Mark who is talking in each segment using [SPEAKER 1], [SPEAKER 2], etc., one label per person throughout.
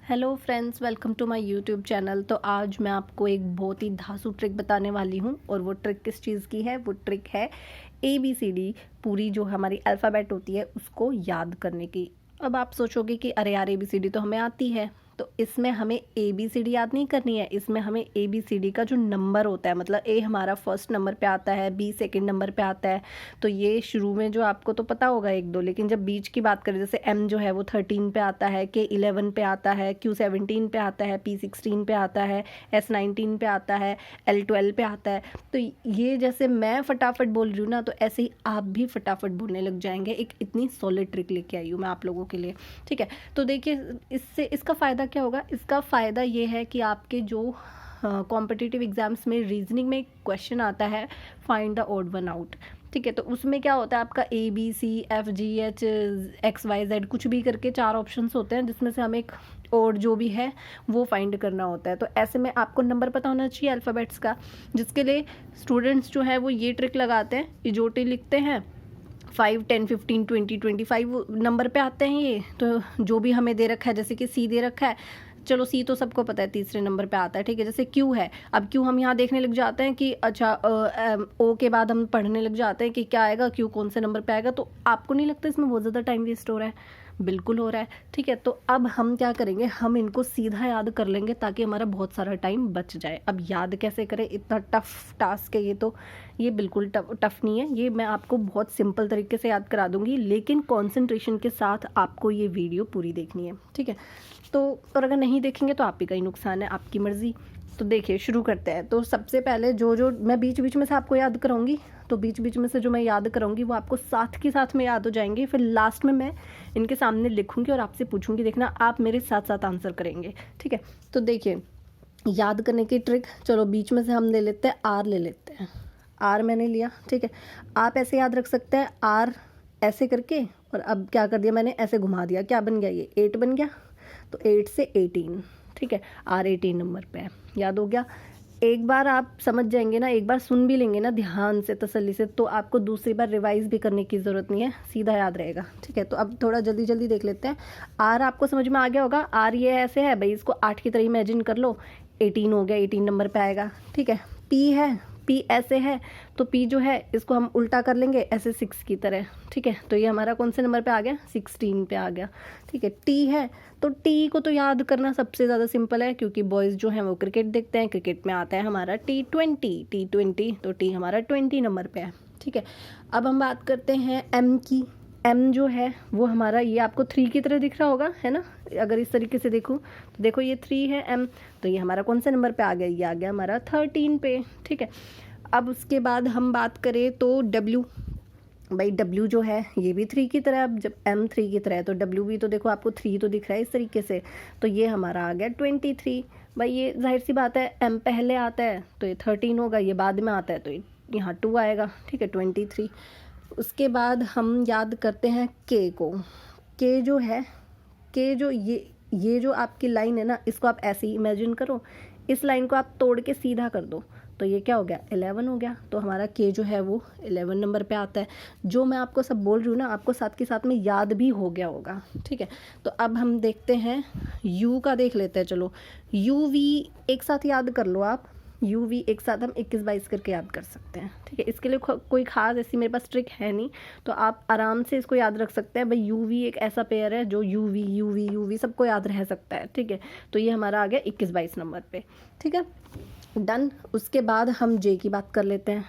[SPEAKER 1] Hello friends, welcome to my YouTube channel. तो आज मैं आपको एक बहुत ही धांसू ट्रिक बताने वाली हूँ और वो ट्रिक किस चीज़ की है। वो ट्रिक है ABCD, पूरी जो हमारी अल्फ़ाबेट होती है उसको याद करने की। अब आप सोचोगे कि अरे यार ABCD तो हमें आती है, तो इसमें हमें ABCD याद नहीं करनी है। इसमें हमें ABCD का जो नंबर होता है, मतलब A हमारा फर्स्ट नंबर पे आता है, B सेकंड नंबर पे आता है। तो ये शुरू में जो आपको तो पता होगा एक दो, लेकिन जब बीच की बात करें, जैसे M जो है वो 13 पे आता है, K 11 पे आता है, Q 17 पे आता है, P 16 पे आता है, S 19 पे आता है, L 12 पे आता है। तो ये जैसे मैं फटाफट बोल रही हूँ ना, तो ऐसे ही आप भी फटाफट बोलने लग जाएंगे। एक इतनी सॉलिड ट्रिक लेके आई हूँ मैं आप लोगों के लिए, ठीक है। तो देखिए, इससे इसका फ़ायदा क्या होगा। इसका फ़ायदा ये है कि आपके जो कॉम्पिटिटिव एग्ज़ाम्स में रीजनिंग में क्वेश्चन आता है, find the odd one out, ठीक है। तो उसमें क्या होता है, आपका ABCFGH XYZ कुछ भी करके 4 ऑप्शंस होते हैं, जिसमें से हमें एक और जो भी है वो फाइंड करना होता है। तो ऐसे में आपको नंबर पता होना चाहिए अल्फ़ाबेट्स का, जिसके लिए स्टूडेंट्स जो है वो ये ट्रिक लगाते हैं, इजोटी लिखते हैं। 5, 10, 15, 20, 25 नंबर पे आते हैं ये। तो जो भी हमें दे रखा है, जैसे कि C दे रखा है, चलो C तो सबको पता है तीसरे नंबर पे आता है, ठीक है। जैसे Q है, अब Q हम यहाँ देखने लग जाते हैं कि अच्छा O के बाद हम पढ़ने लग जाते हैं कि क्या आएगा, Q कौन से नंबर पे आएगा। तो आपको नहीं लगता इसमें बहुत ज़्यादा टाइम वेस्ट हो रहा है? बिल्कुल हो रहा है, ठीक है। तो अब हम क्या करेंगे, हम इनको सीधा याद कर लेंगे ताकि हमारा बहुत सारा टाइम बच जाए। अब याद कैसे करें, इतना टफ टास्क है ये तो। ये बिल्कुल टफ नहीं है, ये मैं आपको बहुत सिंपल तरीके से याद करा दूंगी, लेकिन कंसंट्रेशन के साथ आपको ये वीडियो पूरी देखनी है, ठीक है। तो और अगर नहीं देखेंगे तो आप ही का ही नुकसान है, आपकी मर्ज़ी। तो देखिए, शुरू करते हैं। तो सबसे पहले जो मैं बीच बीच में से आपको याद कराऊंगी, तो बीच बीच में से जो मैं याद कराऊंगी वो आपको साथ के साथ में याद हो जाएंगे। फिर लास्ट में मैं इनके सामने लिखूंगी और आपसे पूछूंगी, देखना आप मेरे साथ साथ आंसर करेंगे, ठीक है। तो देखिए, याद करने की ट्रिक, चलो बीच में से हम ले लेते हैं, R ले लेते हैं। R मैंने लिया, ठीक है। आप ऐसे याद रख सकते हैं, R ऐसे करके, और अब क्या कर दिया मैंने, ऐसे घुमा दिया, क्या बन गया, ये 8 बन गया। तो 8 से 18, ठीक है। R 18 नंबर पे है, याद हो गया। एक बार आप समझ जाएंगे ना, एक बार सुन भी लेंगे ना ध्यान से, तसल्ली से, तो आपको दूसरी बार रिवाइज भी करने की ज़रूरत नहीं है, सीधा याद रहेगा, ठीक है। तो अब थोड़ा जल्दी जल्दी देख लेते हैं। R आपको समझ में आ गया होगा। R ये ऐसे है भाई, इसको 8 की तरह इमेजिन कर लो। 18 हो गया, 18 नंबर पे आएगा, ठीक है। P है, P ऐसे है, तो P जो है इसको हम उल्टा कर लेंगे ऐसे 6 की तरह, ठीक है। तो ये हमारा कौन से नंबर पे आ गया, 16 पे आ गया, ठीक है। T है, तो T को तो याद करना सबसे ज़्यादा सिंपल है, क्योंकि बॉयज़ जो हैं वो क्रिकेट देखते हैं, क्रिकेट में आता है हमारा T20, तो T हमारा 20 नंबर पे है, ठीक है। अब हम बात करते हैं M की। M जो है वो हमारा, ये आपको 3 की तरह दिख रहा होगा, है ना। अगर इस तरीके से देखूँ तो देखो ये 3 है M, तो ये हमारा कौन से नंबर पे आ गया, ये आ गया हमारा 13 पे, ठीक है। अब उसके बाद हम बात करें तो W, भाई W जो है ये भी 3 की तरह। अब जब M 3 की तरह है तो W भी, तो देखो आपको 3 तो दिख रहा है इस तरीके से, तो ये हमारा आ गया 23। भाई ये जाहिर सी बात है, M पहले आता है तो ये 13 होगा, ये बाद में आता है तो यहाँ 2 आएगा, ठीक है, 23। उसके बाद हम याद करते हैं K को। K जो है, K जो ये जो आपकी लाइन है ना, इसको आप ऐसे ही इमेजिन करो, इस लाइन को आप तोड़ के सीधा कर दो, तो ये क्या हो गया, 11 हो गया। तो हमारा K जो है वो 11 नंबर पे आता है। जो मैं आपको सब बोल रही हूँ ना, आपको साथ के साथ में याद भी हो गया होगा, ठीक है। तो अब हम देखते हैं U का, देख लेते हैं। चलो UV एक साथ याद कर लो आप, UV एक साथ हम 21-22 करके याद कर सकते हैं, ठीक है। इसके लिए कोई ख़ास ऐसी मेरे पास ट्रिक है नहीं, तो आप आराम से इसको याद रख सकते हैं। भाई UV एक ऐसा पेयर है जो UV सबको याद रह सकता है, ठीक है। तो ये हमारा आ गया 21-22 नंबर पे, ठीक है, डन। उसके बाद हम J की बात कर लेते हैं।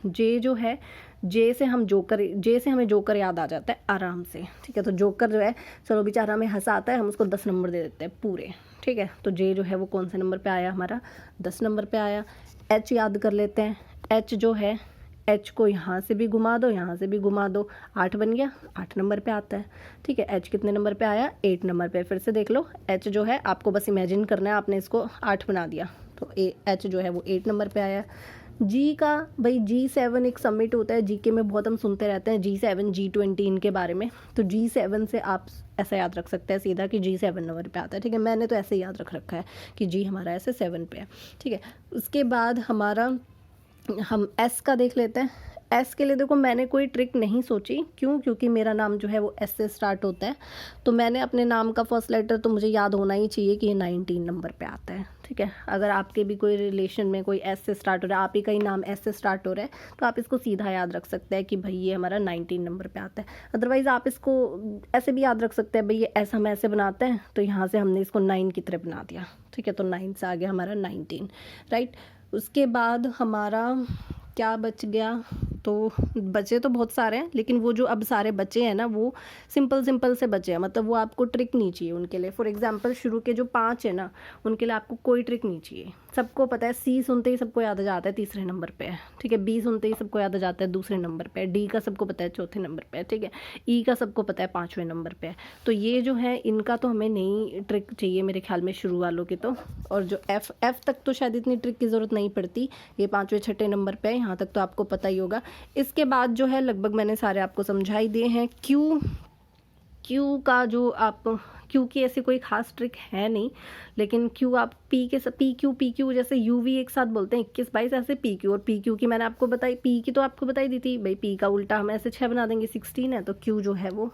[SPEAKER 1] J जो है, J से हमें जोकर याद आ जाता है आराम से, ठीक है। तो जोकर जो है, चलो बेचारा हमें हंसा आता है, हम उसको 10 नंबर दे देते हैं पूरे, ठीक है। तो J जो है वो कौन से नंबर पे आया, हमारा 10 नंबर पे आया। H याद कर लेते हैं। H जो है, H को यहाँ से भी घुमा दो, यहाँ से भी घुमा दो, 8 बन गया, 8 नंबर पे आता है, ठीक है। H कितने नंबर पे आया, 8 नंबर पे। फिर से देख लो, H जो है आपको बस इमेजिन करना है, आपने इसको 8 बना दिया, तो H जो है वो 8 नंबर पे आया। G का, भाई G7 एक सबमिट होता है GK में, बहुत हम सुनते रहते हैं G7 G20 इनके बारे में। तो G7 से आप ऐसा याद रख सकते हैं सीधा कि G7 नंबर पे आता है, ठीक है। मैंने तो ऐसे याद रख रखा है कि G हमारा ऐसे 7 पे है, ठीक है। उसके बाद हमारा हम S का देख लेते हैं। एस के लिए देखो मैंने कोई ट्रिक नहीं सोची, क्यों, क्योंकि मेरा नाम जो है वो एस से स्टार्ट होता है, तो मैंने अपने नाम का फर्स्ट लेटर तो मुझे याद होना ही चाहिए कि ये 19 नंबर पे आता है, ठीक है। अगर आपके भी कोई रिलेशन में कोई एस से स्टार्ट हो रहा है, आप ही का ही नाम एस से स्टार्ट हो रहा है, तो आप इसको सीधा याद रख सकते हैं कि भाई ये हमारा 19 नंबर पे आता है। अदरवाइज़ आप इसको ऐसे भी याद रख सकते हैं, भाई ये ऐसा हम ऐसे बनाते हैं, तो यहाँ से हमने इसको 9 की तरह बना दिया, ठीक है, तो 9 से आ गया हमारा 19, राइट। उसके बाद हमारा क्या बच गया, तो बचे तो बहुत सारे हैं, लेकिन वो जो अब सारे बचे हैं ना वो सिंपल से बचे हैं, मतलब वो आपको ट्रिक नहीं चाहिए उनके लिए। फॉर एग्जांपल शुरू के जो 5 है ना उनके लिए आपको कोई ट्रिक नहीं चाहिए, सबको पता है। सी सुनते ही सबको याद आ जाता है तीसरे नंबर पे है, ठीक है। बी सुनते ही सबको याद आ जाता है दूसरे नंबर पे, डी का सबको पता है चौथे नंबर पे, ठीक है। ई का सबको पता है 5वें नंबर पे। तो ये जो है इनका तो हमें नई ट्रिक चाहिए मेरे ख्याल में शुरू वालों की तो। और जो एफ तक तो शायद इतनी ट्रिक की ज़रूरत नहीं पड़ती, ये 5वें 6ठे नंबर पे है, यहाँ तक तो आपको पता ही होगा। इसके बाद जो है लगभग मैंने सारे आपको समझा ही दिए हैं। क्यू का जो आप क्यू की ऐसी कोई खास ट्रिक है नहीं, लेकिन क्यू आप पी क्यू जैसे यू वी एक साथ बोलते हैं 21 22, ऐसे पी क्यू। और पी क्यू की मैंने आपको बताई, पी की तो आपको बताई दी थी भाई, पी का उल्टा हम ऐसे 6 बना देंगे, 16 है तो क्यू जो है वो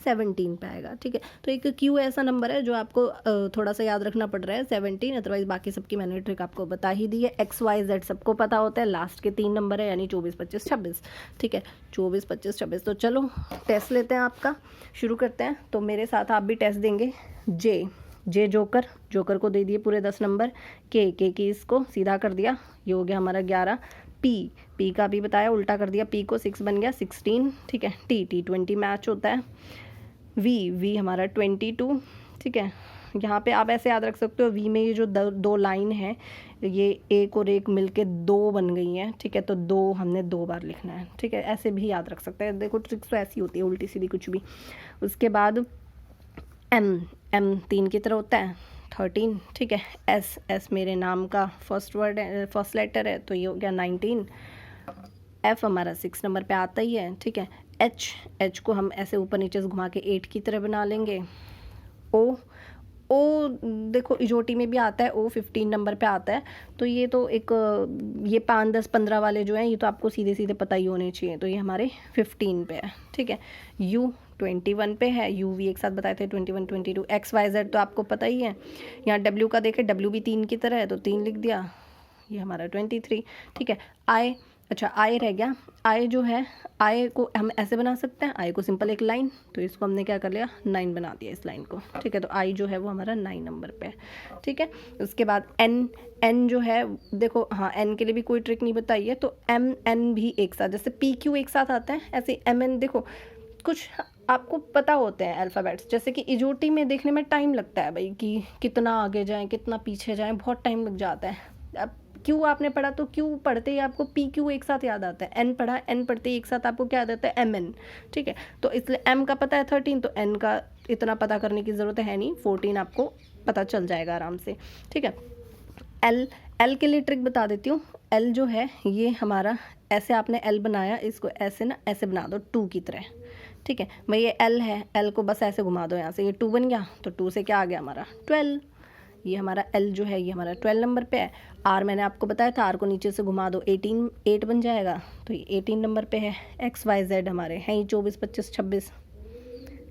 [SPEAKER 1] 17 पे आएगा, ठीक है। तो एक क्यू ऐसा नंबर है जो आपको थोड़ा सा याद रखना पड़ रहा है 17, अदरवाइज बाकी सबकी मैंने ट्रिक आपको बता ही दी है। एक्स वाई जेड सबको पता होता है, लास्ट के 3 नंबर है यानी 24 25 26, ठीक है, 24 25 26। तो चलो टेस्ट लेते हैं आपका, शुरू करते हैं। तो मेरे साथ आप भी टेस्ट देंगे। जे जोकर को दे दिए पूरे 10 नंबर, के की इसको सीधा कर दिया, ये हो गया हमारा 11। पी का भी बताया, उल्टा कर दिया, पी को 6 बन गया 16, ठीक है। टी 20 मैच होता है। वी हमारा 22, ठीक है। यहाँ पे आप ऐसे याद रख सकते हो, वी में ये जो दो लाइन है ये एक और एक मिलके 2 बन गई हैं, ठीक है, तो 2 हमने 2 बार लिखना है, ठीक है। ऐसे भी याद रख सकते हैं, देखो ट्रिक्स तो ऐसी होती है उल्टी सीधी कुछ भी। उसके बाद एम 3 की तरह होता है 13, ठीक है। एस मेरे नाम का फर्स्ट वर्ड है, फर्स्ट लेटर है, तो ये हो गया 19। एफ हमारा 6 नंबर पे आता ही है, ठीक है। एच को हम ऐसे ऊपर नीचे से घुमा के 8 की तरह बना लेंगे। ओ देखो इजोटी में भी आता है, ओ 15 नंबर पे आता है, तो ये तो एक ये 5 10 15 वाले जो हैं ये तो आपको सीधे सीधे पता ही होने चाहिए, तो ये हमारे 15 पे है, ठीक है। यू 21 पे है, यू वी एक साथ बताए थे 21 22। एक्स वाई जेड तो आपको पता ही है। यहाँ डब्ल्यू का देखें, डब्ल्यू भी 3 की तरह है तो 3 लिख दिया, ये हमारा 23, ठीक है। आई रह गया। आई जो है, आई को हम ऐसे बना सकते हैं, आई को सिंपल एक लाइन, तो इसको हमने क्या कर लिया 9 बना दिया इस लाइन को, ठीक है। तो आई जो है वो हमारा 9 नंबर पे है, ठीक है। उसके बाद एन जो है, देखो हाँ एन के लिए भी कोई ट्रिक नहीं बताई है, तो एन भी एक साथ, जैसे पी क्यू एक साथ आता है ऐसे एम एन, देखो कुछ आपको पता होते हैं अल्फ़ाबेट्स, जैसे कि इजोटी में देखने में टाइम लगता है भाई कि कितना आगे जाएं कितना पीछे जाएं, बहुत टाइम लग जाता है। अब क्यू आपने पढ़ा तो क्यू पढ़ते ही आपको पी क्यू एक साथ याद आता है, एन पढ़ा एन पढ़ते ही एक साथ आपको क्या याद आता है एम एन, ठीक है। तो इसलिए एम का पता है 13, तो एन का इतना पता करने की ज़रूरत है नहीं, 14 आपको पता चल जाएगा आराम से, ठीक है। एल के लिए ट्रिक बता देती हूँ। एल जो है ये हमारा, ऐसे आपने एल बनाया, इसको ऐसे ना ऐसे बना दो 2 की तरह, ठीक है भाई। ये एल है, एल को बस ऐसे घुमा दो यहाँ से, ये 2 बन गया, तो 2 से क्या आ गया हमारा 12। ये हमारा एल जो है ये हमारा 12 नंबर पे है। आर मैंने आपको बताया था, आर को नीचे से घुमा दो 8 बन जाएगा, तो ये 18 नंबर पे है। एक्स वाई जेड हमारे हैं ही 24 25 26,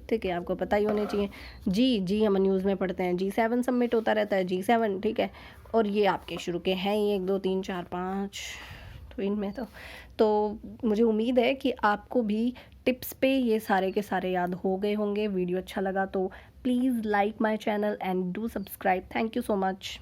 [SPEAKER 1] ठीक है, आपको पता ही होने चाहिए। जी हम न्यूज़ में पढ़ते हैं, G7 सबमिट होता रहता है, G7, ठीक है। और ये आपके शुरू के हैं ही 1 2 3 4 5, तो इनमें तो मुझे उम्मीद है कि आपको भी टिप्स पे ये सारे के सारे याद हो गए होंगे। वीडियो अच्छा लगा तो please like my channel and do subscribe. Thank you so much.